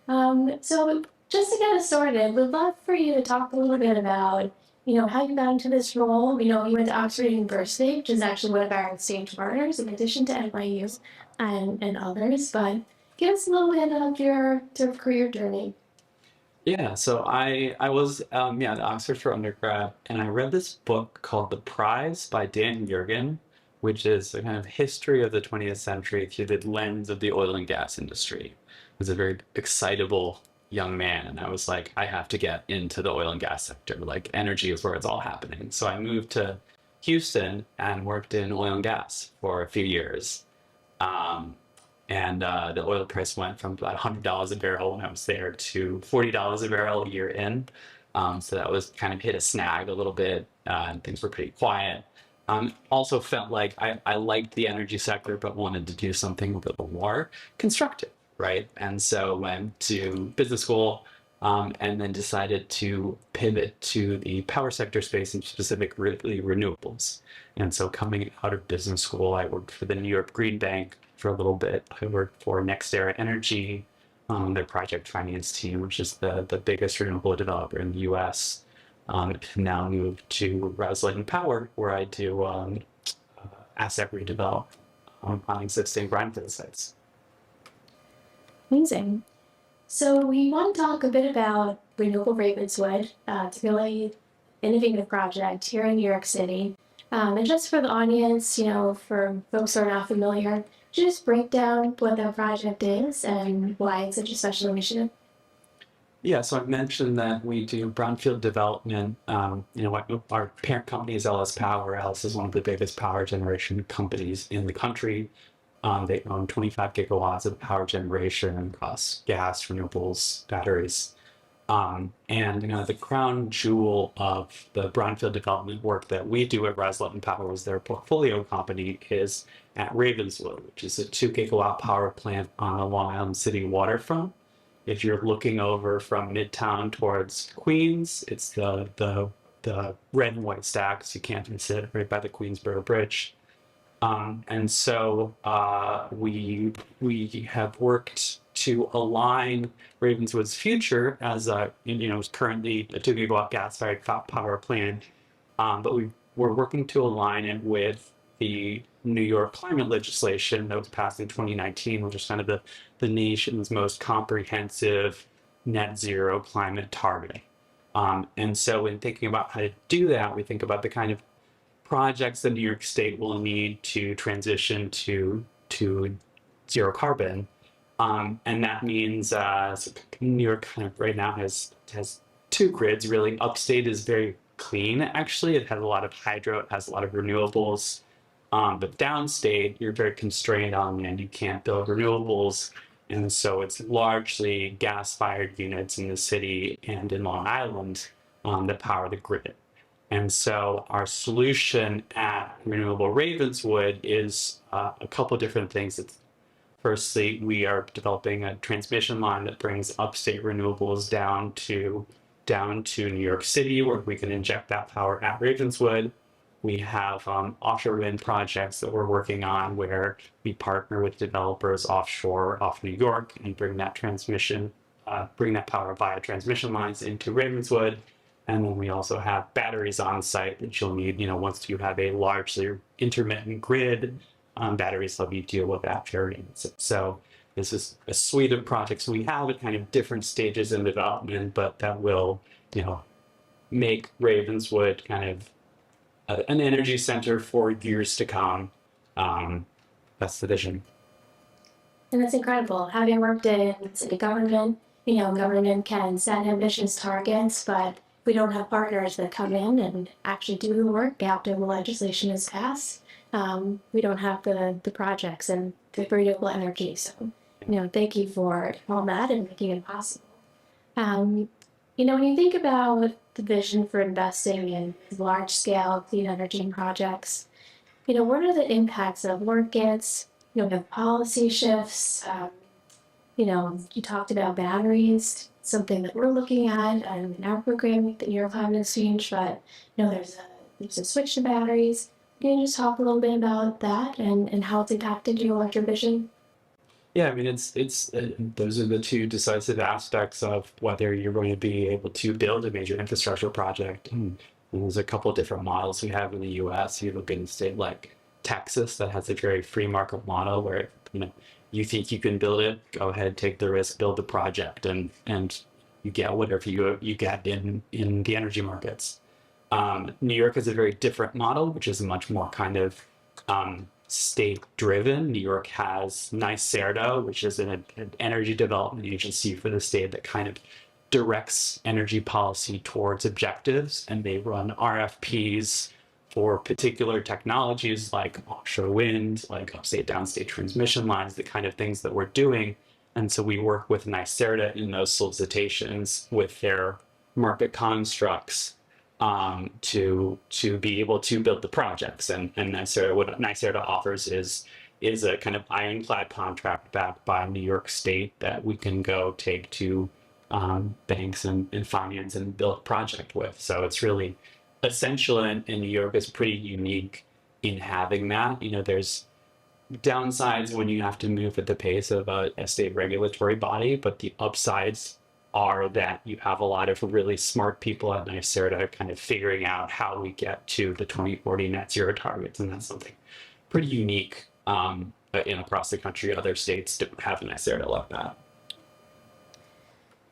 So just to get us started, we'd love for you to talk a little bit about, how you got into this role. You went to Oxford University, which is actually one of our exchange partners, in addition to NYU and others. But give us a little bit of your sort of career journey. Yeah, so I was at Oxford for undergrad, and I read this book called The Prize by Dan Jurgen, which is a kind of history of the 20th century through the lens of the oil and gas industry. He was a very excitable young man, and I was like, I have to get into the oil and gas sector. Like energy is where it's all happening. So I moved to Houston and worked in oil and gas for a few years. Um, and the oil price went from about $100 a barrel when I was there to $40 a barrel a year in. So that was kind of hit a snag a little bit, and things were pretty quiet. Also felt like I liked the energy sector, but wanted to do something a little more constructive, right? And so went to business school, and then decided to pivot to the power sector space and specifically renewables. And so coming out of business school, I worked for the New York Green Bank for a little bit. I worked for NextEra Energy, their project finance team, which is the biggest renewable developer in the US. Now moved to Roslyn Power, where I do asset redevelop on existing brownfield sites. Amazing. So we want to talk a bit about Renewable Ravenswood. It's a really innovative project here in New York City. And just for the audience, for folks who are not familiar, could you just break down what that project is and why it's such a special initiative? Yeah, so I've mentioned that we do brownfield development. Our parent company is LS Power. LS is one of the biggest power generation companies in the country. They own 25 gigawatts of power generation across gas, renewables, batteries. And the crown jewel of the brownfield development work that we do at Roslyn Power, as their portfolio company, is at Ravenswood, which is a 2 gigawatt power plant on the Long Island City waterfront. If you're looking over from Midtown towards Queens, it's the red and white stacks. You can't miss it, right by the Queensboro Bridge. And so we have worked to align Ravenswood's future as currently a 2 gigawatt gas-fired power plant, but we're working to align it with the New York climate legislation that was passed in 2019, which is kind of the nation's most comprehensive net zero climate targeting. And so in thinking about how to do that, we think about the kind of projects that New York State will need to transition to zero carbon, and that means so New York kind of right now has two grids really. Upstate is very clean, actually. It has a lot of hydro, it has a lot of renewables. But downstate, you're very constrained on land. You can't build renewables. And so it's largely gas-fired units in the city and in Long Island that power the grid. And so our solution at Renewable Ravenswood is a couple different things. Firstly, we are developing a transmission line that brings upstate renewables down to New York City, where we can inject that power at Ravenswood. We have offshore wind projects that we're working on where we partner with developers offshore, off New York, and bring that power via transmission lines into Ravenswood. And then we also have batteries on site that you'll need, once you have a largely intermittent grid, batteries help you deal with that variance. So this is a suite of projects we have at kind of different stages in development, but that will, make Ravenswood kind of an energy center for years to come. That's the vision. And that's incredible. Having worked in city government, government can set ambitious targets, but if we don't have partners that come in and actually do the work after the legislation is passed, we don't have the projects and the renewable energy. So, thank you for all that and making it possible. Um, when you think about the vision for investing in large scale clean energy projects, what are the impacts of markets, the policy shifts? You talked about batteries, something that we're looking at in our program with the New York Climate Exchange, but there's a switch to batteries. Can you just talk a little bit about that and how it's impacted your electric vision? Yeah, I mean, it's those are the two decisive aspects of whether you're going to be able to build a major infrastructure project. And there's a couple of different models we have in the U.S. You look in a state like Texas that has a very free market model where you think you can build it, go ahead, take the risk, build the project, and you get whatever you get in the energy markets. New York is a very different model, which is much more kind of state driven. New York has NYSERDA, which is an energy development agency for the state that kind of directs energy policy towards objectives, and they run RFPs for particular technologies like offshore wind, like upstate downstate transmission lines, the kind of things that we're doing. And so we work with NYSERDA in those solicitations with their market constructs to be able to build the projects. And NYSERDA, what NYSERDA offers is a kind of ironclad contract backed by New York State that we can go take to banks and finance and build a project with. So it's really essential, and New York is pretty unique in having that. There's downsides when you have to move at the pace of a state regulatory body, but the upsides are that you have a lot of really smart people at NYSERDA kind of figuring out how we get to the 2040 net zero targets. And that's something pretty unique across the country. Other states don't have NYSERDA like that.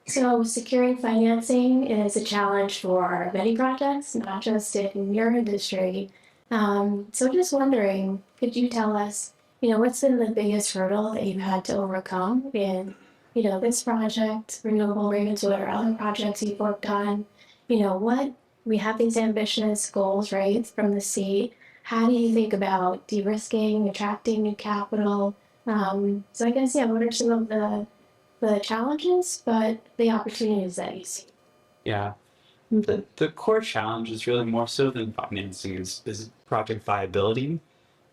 So securing financing is a challenge for many projects, not just in your industry. So just wondering, could you tell us, what's been the biggest hurdle that you've had to overcome in, this project, Renewable, or other projects you've worked on? What we have these ambitious goals, right, from the state. How do you think about de-risking, attracting new capital? So I guess, what are some of the challenges, but the opportunities that you see? Yeah. The core challenge is really more so than financing is project viability.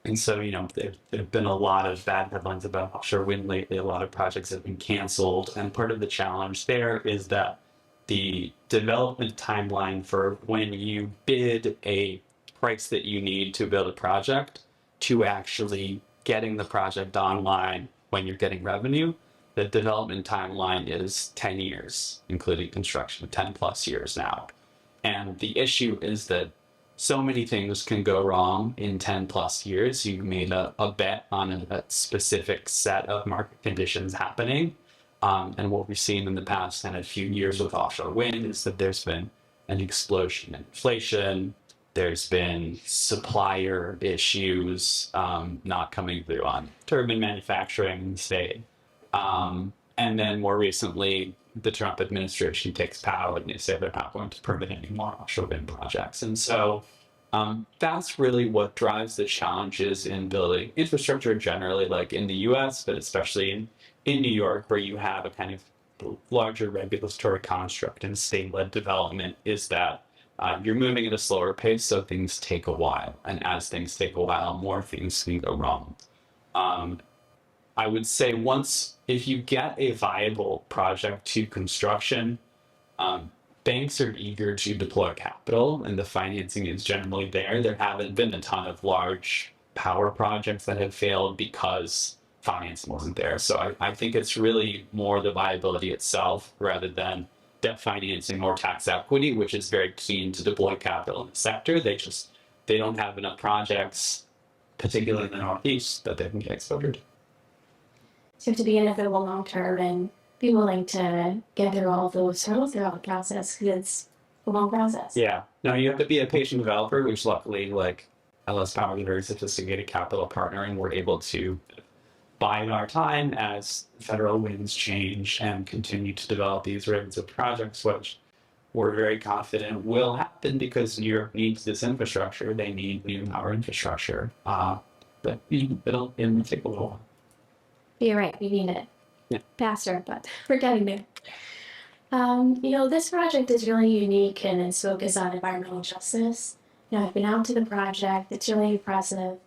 And so, there've been a lot of bad headlines about offshore wind lately. A lot of projects have been canceled. And part of the challenge there is that the development timeline for when you bid a price that you need to build a project to actually getting the project online when you're getting revenue, the development timeline is 10 years, including construction, 10 plus years now. And the issue is that so many things can go wrong in 10 plus years. You made a bet on a specific set of market conditions happening. And what we've seen in the past kind of few years with offshore wind is that there's been an explosion in inflation. There's been supplier issues not coming through on turbine manufacturing in the state. And then more recently, the Trump administration takes power and they say they're not going to permit any more offshore wind projects. And so that's really what drives the challenges in building infrastructure generally, like in the US, but especially in New York, where you have a kind of larger regulatory construct and state-led development, is that you're moving at a slower pace, so things take a while. And as things take a while, more things can go wrong. I would say if you get a viable project to construction, banks are eager to deploy capital and the financing is generally there. There haven't been a ton of large power projects that have failed because financing wasn't there. So I think it's really more the viability itself rather than debt financing or tax equity, which is very keen to deploy capital in the sector. They don't have enough projects, particularly in the Northeast, that they can get exposure to. So you have to be in it for the long term and be willing to get through all of those hurdles throughout the process because it's a long process. Yeah. No, you have to be a patient developer, which luckily, like LS Power is a very sophisticated capital partner, and we're able to buy our time as federal winds change and continue to develop these rigs of projects, which we're very confident will happen because New York needs this infrastructure. They need new power infrastructure. But it'll take a little while. You're right, we need it. Yeah. Faster, but we're getting there. This project is really unique and its focus on environmental justice. I've been out to the project, it's really impressive.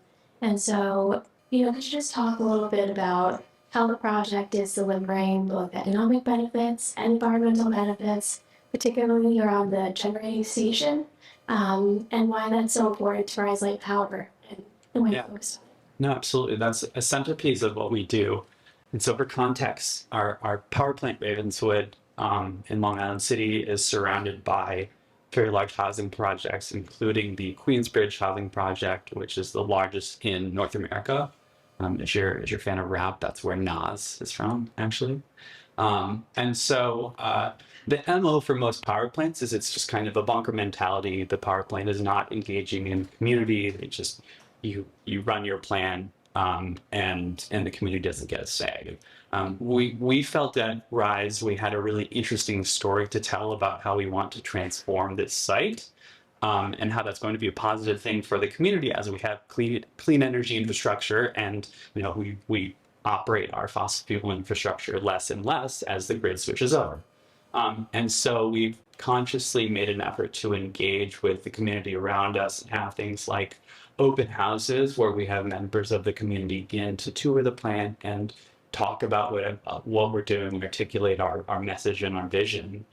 And so, could you just talk a little bit about how the project is delivering both economic benefits and environmental benefits, particularly around the generating station, and why that's so important to Fireside Power and the way it works? No, absolutely. That's a centerpiece of what we do. And so for context, our power plant Ravenswood in Long Island City is surrounded by very large housing projects, including the Queensbridge housing project, which is the largest in North America. If you're a fan of rap, that's where Nas is from, actually. And so the MO for most power plants is it's just kind of a bunker mentality. The power plant is not engaging in community. It just you run your plan, and the community doesn't get a say. We felt at Rise we had a really interesting story to tell about how we want to transform this site, and how that's going to be a positive thing for the community as we have clean energy infrastructure, and we operate our fossil fuel infrastructure less and less as the grid switches over. And so we've consciously made an effort to engage with the community around us and have things like open houses where we have members of the community in to tour the plant and talk about what we're doing, articulate our message and our vision.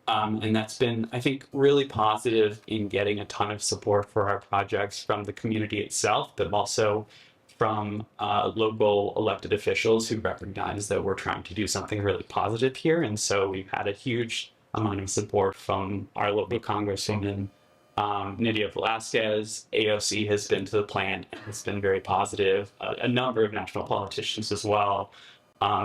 And that's been, I think, really positive in getting a ton of support for our projects from the community itself, but also from local elected officials who recognize that we're trying to do something really positive here. And so we've had a huge amount of support from our local congresswoman, Nydia Velasquez. AOC has been to the plant and it's been very positive. A number of national politicians as well.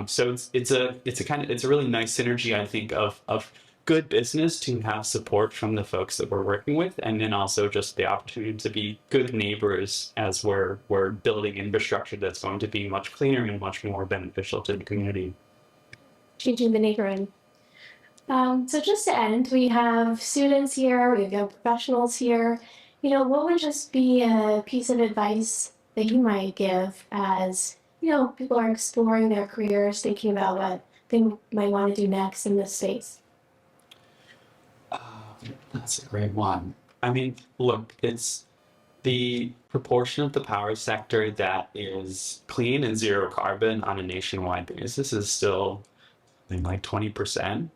So it's a really nice synergy, I think, of good business to have support from the folks that we're working with, and then also just the opportunity to be good neighbors as we're building infrastructure that's going to be much cleaner and much more beneficial to the community. Changing the neighborhood. So just to end, we have students here, we have professionals here. What would just be a piece of advice that you might give as, people are exploring their careers, thinking about what they might want to do next in this space? That's a great one. I mean, look, it's the proportion of the power sector that is clean and zero carbon on a nationwide basis is still, I think, like 20%.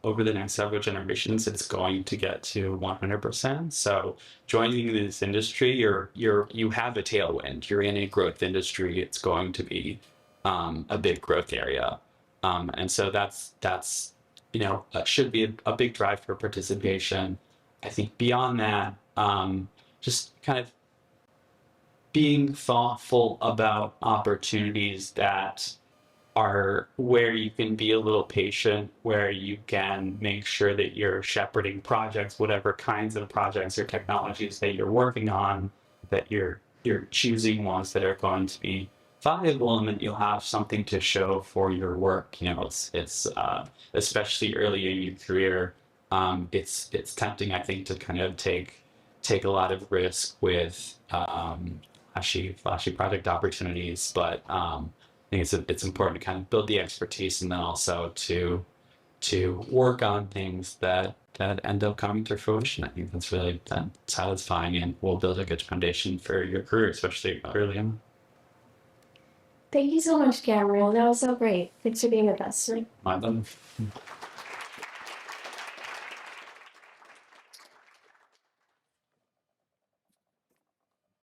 Over the next several generations, it's going to get to 100%. So joining this industry, you have a tailwind. You're in a growth industry. It's going to be a big growth area, and so that's should be a big drive for participation. I think beyond that, just kind of being thoughtful about opportunities that are where you can be a little patient, where you can make sure that you're shepherding projects, whatever kinds of projects or technologies that you're working on, that you're choosing ones that are going to be valuable and that you'll have something to show for your work. It's especially early in your career, it's tempting, I think, to kind of take a lot of risk with flashy project opportunities, but I think it's important to kind of build the expertise and then also to work on things that end up coming to fruition. I think that's really satisfying and will build a good foundation for your career, especially early on. Thank you so much, Gabriel. That was so great. Thanks for being with us. My pleasure.